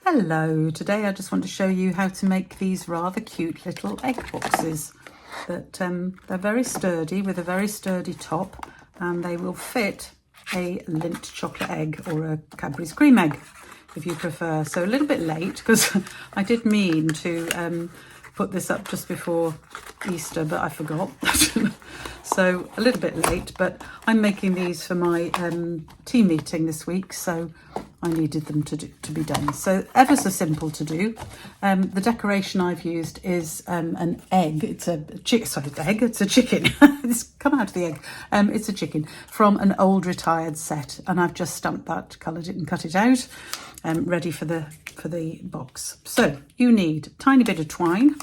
Hello, today I just want to show you how to make these rather cute little egg boxes that they're very sturdy with a very sturdy top, and they will fit a Lindt chocolate egg or a Cadbury's cream egg if you prefer. So a little bit late because I did mean to put this up just before Easter, but I forgot. So a little bit late, but I'm making these for my team meeting this week, so I needed them to be done. So ever so simple to do. The decoration I've used is an egg. It's a it's a chicken. It's come out of the egg. It's a chicken from an old retired set, and I've just stamped that, coloured it and cut it out, ready for the box. So you need a tiny bit of twine,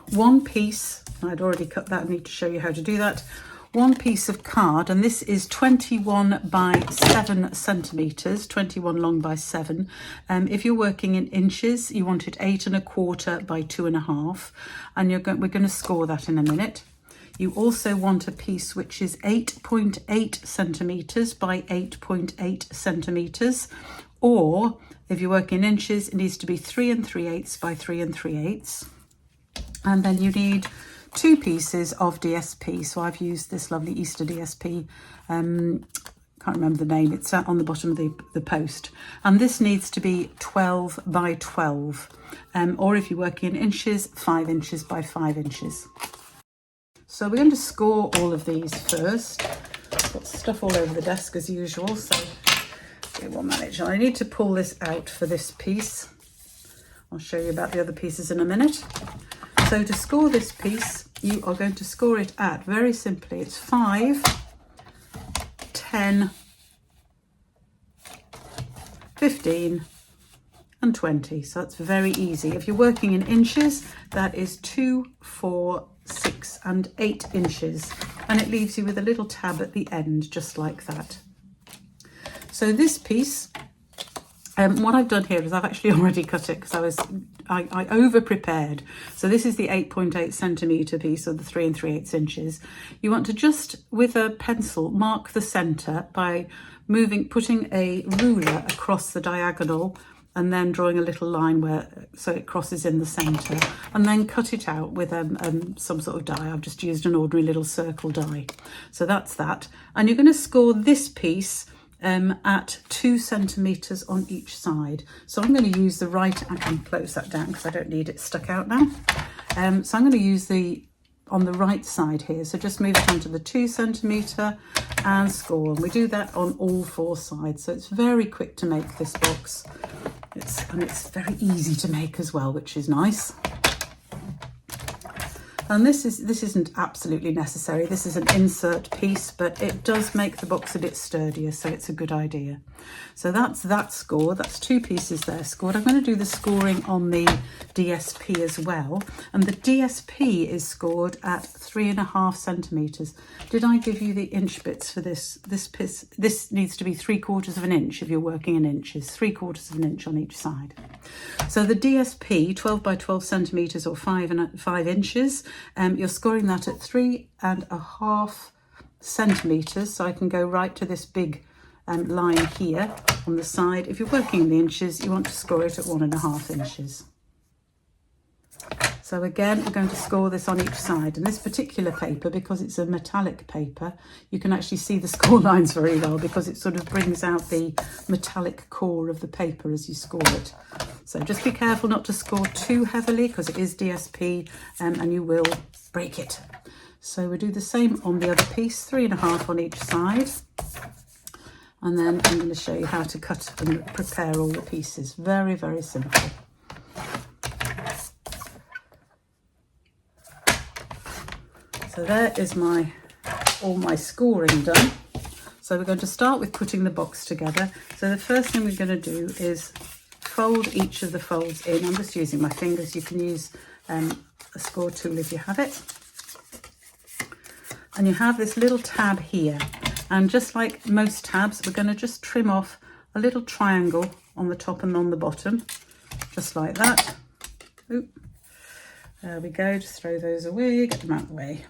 one piece, I'd already cut that, I need to show you how to do that, one piece of card, and this is 21 by 7 centimetres, 21 long by 7. If you're working in inches, you want it 8 1/4 by 2 1/2, and we're going to score that in a minute. You also want a piece which is 8.8 centimetres by 8.8 centimetres, or if you work in inches, it needs to be 3 3/8 by 3 3/8. And then you need 2 pieces of DSP. So I've used this lovely Easter DSP. Can't remember the name. It's on the bottom of the post. And this needs to be 12 by 12. Or if you're working in inches, 5 inches by 5 inches. So we're going to score all of these first. Got stuff all over the desk as usual, so we will manage. I need to pull this out for this piece. I'll show you about the other pieces in a minute. So to score this piece, you are going to score it at, very simply, it's 5, 10, 15 and 20. So that's very easy. If you're working in inches, that is 2, 4, 6 and 8 inches. And it leaves you with a little tab at the end, just like that. So this piece, what I've done here is I've actually already cut it because I over prepared. So this is the 8.8 centimetre piece, or the 3 3/8 inches. You want to just, with a pencil, mark the centre by putting a ruler across the diagonal and then drawing a little line so it crosses in the centre, and then cut it out with some sort of die. I've just used an ordinary little circle die. So that's that. And you're going to score this piece at 2 centimetres on each side. So I'm going to use the right, I can close that down because I don't need it stuck out now. So I'm going to use on the right side here. So just move it onto the 2 centimetre and score. And we do that on all 4 sides. So it's very quick to make this box. And it's very easy to make as well, which is nice. And this isn't absolutely necessary. This is an insert piece, but it does make the box a bit sturdier, so it's a good idea. So that's that score. That's 2 pieces there scored. I'm going to do the scoring on the DSP as well. And the DSP is scored at 3 1/2 centimetres. Did I give you the inch bits for this? This piece, this needs to be 3/4 of an inch if you're working in inches, 3/4 of an inch on each side. So the DSP, 12 by 12 centimetres or 5 inches, you're scoring that at 3 1/2 centimetres. So I can go right to this big line here on the side. If you're working in the inches, you want to score it at 1 1/2 inches. So again, we're going to score this on each side. And this particular paper, because it's a metallic paper, you can actually see the score lines very well because it sort of brings out the metallic core of the paper as you score it. So just be careful not to score too heavily because it is DSP and you will break it. So we do the same on the other piece, 3 1/2 on each side. And then I'm going to show you how to cut and prepare all the pieces. Very, very simple. So there is all my scoring done. So we're going to start with putting the box together. So the first thing we're going to do is fold each of the folds in. I'm just using my fingers. You can use a score tool if you have it. And you have this little tab here. And just like most tabs, we're going to just trim off a little triangle on the top and on the bottom, just like that. Oop. There we go. Just throw those away, get them out of the way.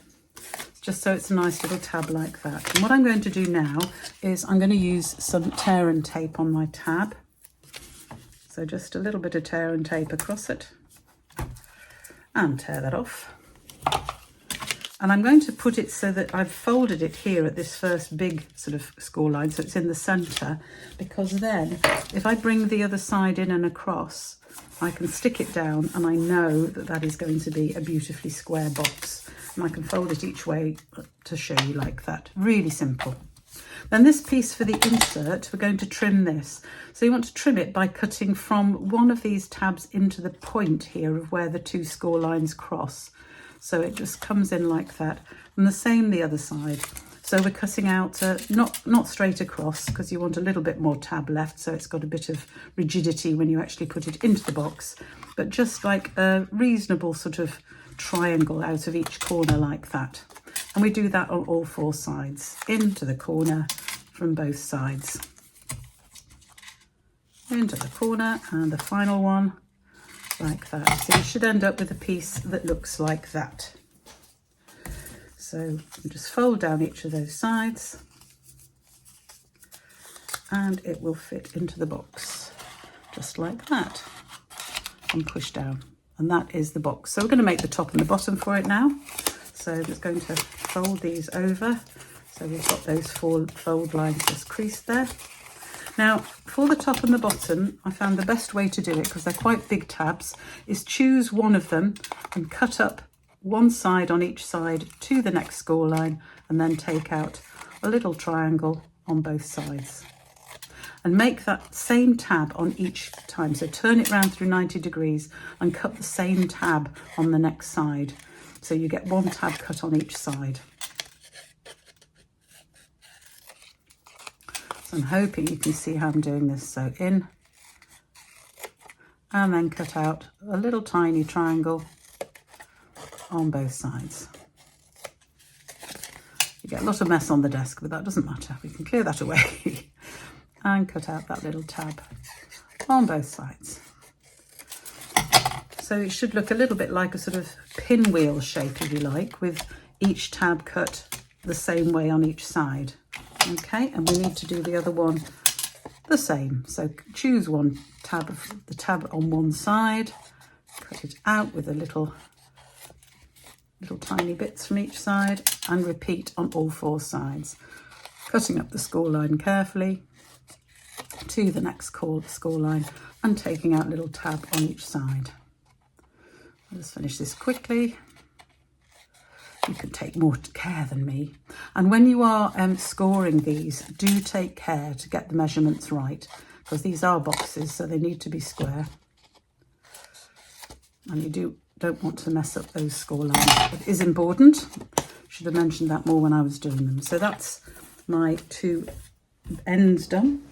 Just so it's a nice little tab like that. And what I'm going to do now is I'm going to use some tear and tape on my tab. So just a little bit of tear and tape across it and tear that off. And I'm going to put it so that I've folded it here at this first big sort of score line, so it's in the centre, because then if I bring the other side in and across, I can stick it down and I know that that is going to be a beautifully square box. And I can fold it each way to show you like that. Really simple. Then this piece for the insert, we're going to trim this. So you want to trim it by cutting from one of these tabs into the point here of where the two score lines cross. So it just comes in like that, and the same the other side. So we're cutting out not straight across, because you want a little bit more tab left, so it's got a bit of rigidity when you actually put it into the box, but just like a reasonable sort of triangle out of each corner like that. And we do that on all four sides, into the corner from both sides. Into the corner, and the final one like that. So you should end up with a piece that looks like that. So you just fold down each of those sides and it will fit into the box just like that, and push down, and that is the box. So we're going to make the top and the bottom for it now. So I'm just going to fold these over, so we've got those four fold lines just creased there. Now, for the top and the bottom, I found the best way to do it, because they're quite big tabs, is choose one of them and cut up one side on each side to the next score line, and then take out a little triangle on both sides. And make that same tab on each time. So turn it round through 90 degrees and cut the same tab on the next side. So you get one tab cut on each side. I'm hoping you can see how I'm doing this. So in, and then cut out a little tiny triangle on both sides. You get a lot of mess on the desk, but that doesn't matter. We can clear that away. And cut out that little tab on both sides. So it should look a little bit like a sort of pinwheel shape, if you like, with each tab cut the same way on each side. Okay, and we need to do the other one the same. So choose one tab of the tab on one side, cut it out with a little tiny bits from each side, and repeat on all four sides, cutting up the score line carefully to the next score line and taking out little tab on each side. I'll just finish this quickly. You can take more care than me. And when you are scoring these, do take care to get the measurements right, because these are boxes, so they need to be square. And you don't want to mess up those score lines. It is important. Should have mentioned that more when I was doing them. So that's my two ends done.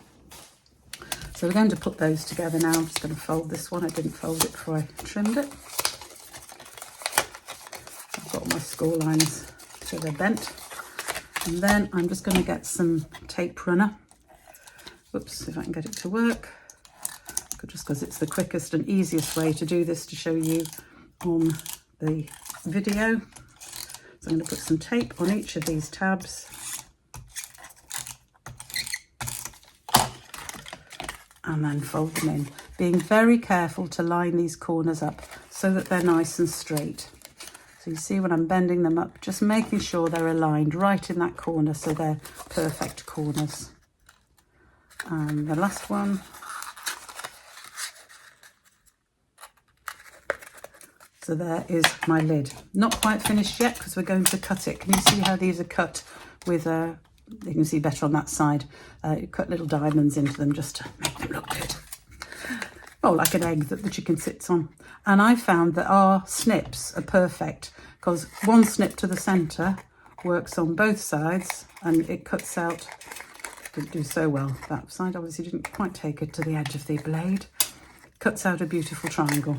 So we're going to put those together now. I'm just going to fold this one. I didn't fold it before I trimmed it. Got my score lines so they're bent, and then I'm just going to get some tape runner. Whoops, if I can get it to work, just because it's the quickest and easiest way to do this to show you on the video. So I'm going to put some tape on each of these tabs, and then fold them in, being very careful to line these corners up so that they're nice and straight. So you see when I'm bending them up, just making sure they're aligned right in that corner so they're perfect corners. And the last one. So there is my lid. Not quite finished yet because we're going to cut it. Can you see how these are cut with you can see better on that side. You cut little diamonds into them just to make them look good. Oh, like an egg that the chicken sits on. And I found that our snips are perfect because one snip to the centre works on both sides, and it cuts out, didn't do so well. That side obviously didn't quite take it to the edge of the blade. Cuts out a beautiful triangle.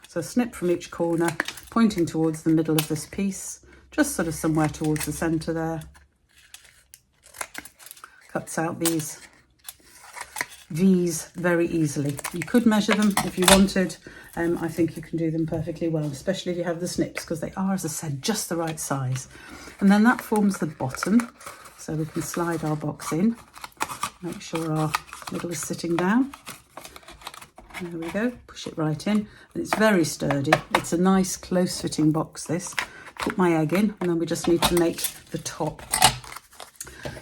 So snip from each corner, pointing towards the middle of this piece, just sort of somewhere towards the centre there. Cuts out these V's very easily. You could measure them if you wanted. I think you can do them perfectly well, especially if you have the snips, because they are, as I said, just the right size. And then that forms the bottom, so we can slide our box in, make sure our middle is sitting down. There we go, push it right in, and it's very sturdy. It's a nice close fitting box, this. Put my egg in, and then we just need to make the top.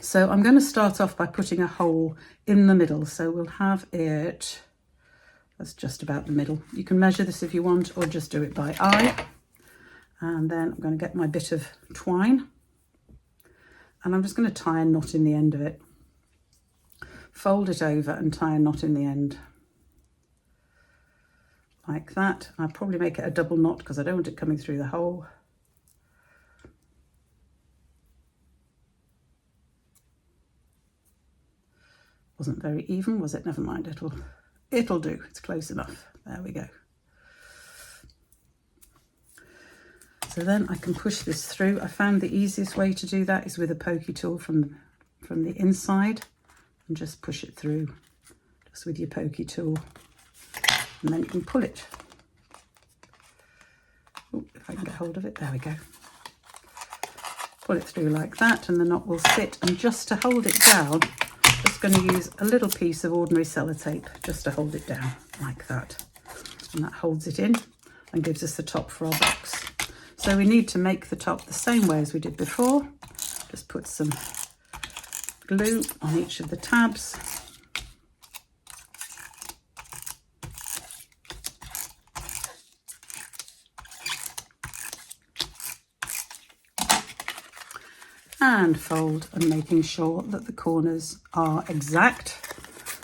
So I'm going to start off by putting a hole in the middle. So we'll have it, that's just about the middle. You can measure this if you want, or just do it by eye. And then I'm going to get my bit of twine, and I'm just going to tie a knot in the end of it. Fold it over and tie a knot in the end. Like that. I'll probably make it a double knot because I don't want it coming through the hole. Wasn't very even, was it? Never mind, it'll do. It's close enough. There we go. So then I can push this through. I found the easiest way to do that is with a pokey tool from the inside, and just push it through just with your pokey tool, and then you can pull it. Ooh, if I can get hold of it, there we go. Pull it through like that, and the knot will sit. And just to hold it down, just going to use a little piece of ordinary sellotape just to hold it down like that, and that holds it in and gives us the top for our box. So we need to make the top the same way as we did before. Just put some glue on each of the tabs. And fold, and making sure that the corners are exact.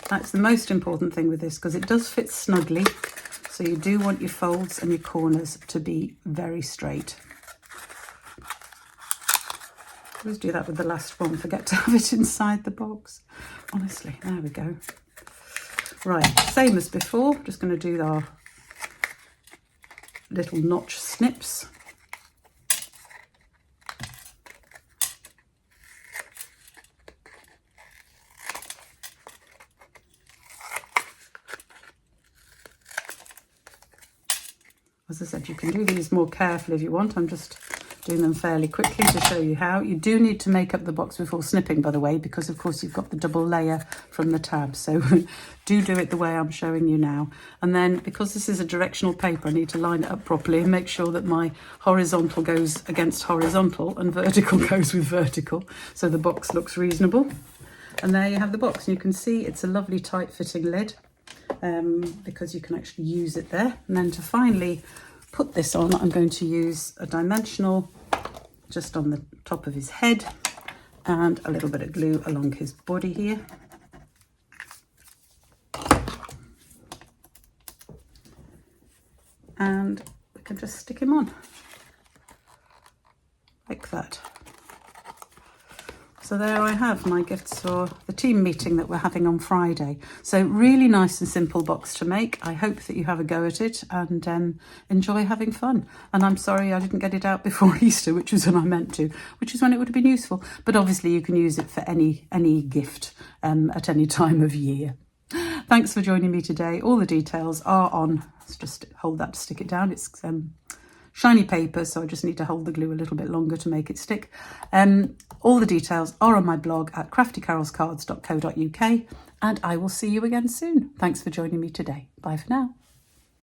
That's the most important thing with this, because it does fit snugly. So you do want your folds and your corners to be very straight. Always do that with the last one, forget to have it inside the box. Honestly, there we go. Right, same as before, just going to do our little notch snips. As I said, you can do these more carefully if you want. I'm just doing them fairly quickly to show you how. You do need to make up the box before snipping, by the way, because of course you've got the double layer from the tab. So do it the way I'm showing you now. And then, because this is a directional paper, I need to line it up properly and make sure that my horizontal goes against horizontal and vertical goes with vertical, so the box looks reasonable. And there you have the box. And you can see it's a lovely tight fitting lid. Because you can actually use it there. And then to finally put this on, I'm going to use a dimensional just on the top of his head and a little bit of glue along his body here. And we can just stick him on like that. So there I have my gifts for the team meeting that we're having on Friday. So really nice and simple box to make. I hope that you have a go at it and enjoy having fun. And I'm sorry I didn't get it out before Easter, which was when I meant to, which is when it would have been useful. But obviously you can use it for any gift at any time of year. Thanks for joining me today. All the details are on, let's just hold that to stick it down. It's shiny paper, so I just need to hold the glue a little bit longer to make it stick. All the details are on my blog at craftycarolscards.co.uk, and I will see you again soon. Thanks for joining me today. Bye for now.